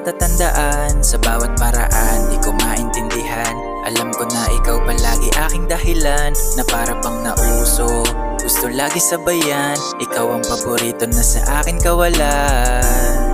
natatandaan. Sa bawat paraan, di ko maintindihan. Alam ko na ikaw palagi aking dahilan, na para bang nauso, gusto lagi sabayan. Ikaw ang paborito na sa akin kawalan.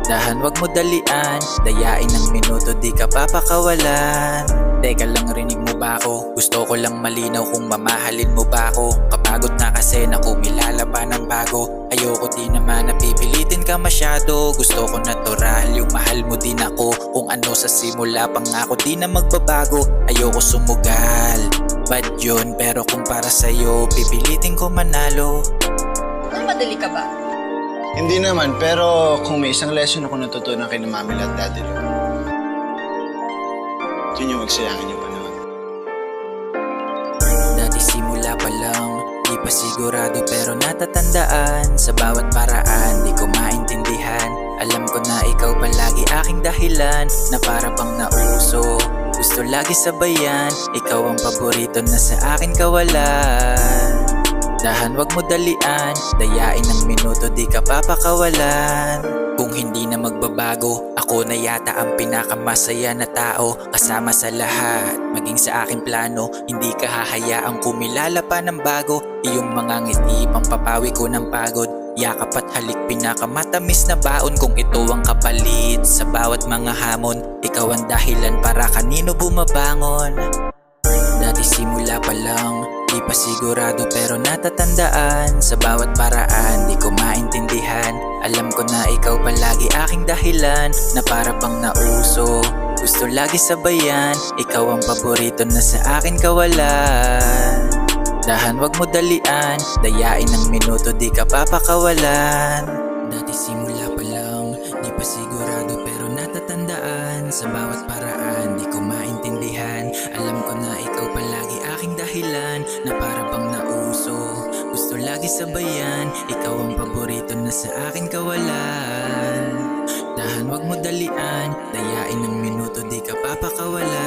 Dahan wag mo dalian, dayain ng minuto di ka papakawalan. Teka lang, rinig mo ba ako? Gusto ko lang malinaw kung mamahalin mo ba ako. Kapagod na kasi na kumilala pa ng bago. Ayoko di naman napipilitin ka masyado. Gusto ko natural, yung mahal mo din ako. Kung ano sa simula pangako di na magbabago. Ayoko sumugal, bad yun, pero kung para sa'yo pipilitin ko manalo. Madali ka ba? Hindi naman, pero kung may isang lesson ako natutunan kay na Mami at Daddy Lou, yun yung magsayangin yung panahon. Dati simula pa lang, di pa sigurado pero natatandaan. Sa bawat paraan, di ko maintindihan. Alam ko na ikaw palagi aking dahilan, na para bang nauso, gusto lagi sabayan. Ikaw ang paborito na sa akin kawalan. Dahan wag mo dalian, dayain ng minuto di ka papakawalan. Kung hindi na magbabago, ako na yata ang pinakamasaya na tao. Kasama sa lahat, maging sa aking plano. Hindi ka hahayaang kumilala pa ng bago. Iyong mga ngiti, pampapawi ko ng pagod. Yakap at halik, pinakamatamis na baon. Kung ito ang kapalit sa bawat mga hamon, ikaw ang dahilan para kanino bumabangon. Dati simula pa lang, di pa sigurado pero natatandaan. Sa bawat paraan, di ko maintindihan. Alam ko na ikaw palagi aking dahilan, na para bang nauso, gusto lagi sabayan. Ikaw ang paborito na sa akin kawalan. Dahan wag mo dalian, dayain ng minuto di ka papakawalan. Dati simula pa lang, di pa sigurado pero natatandaan. Sa bawat paraan, di ko maintindihan. Alam ko na ikaw palagi aking dahilan, na para bang nauso, gusto lagi sabayan. Ikaw ang paborito na sa akin kawalan. Dahan wag mo dalian, dayain ng minuto di ka papakawalan.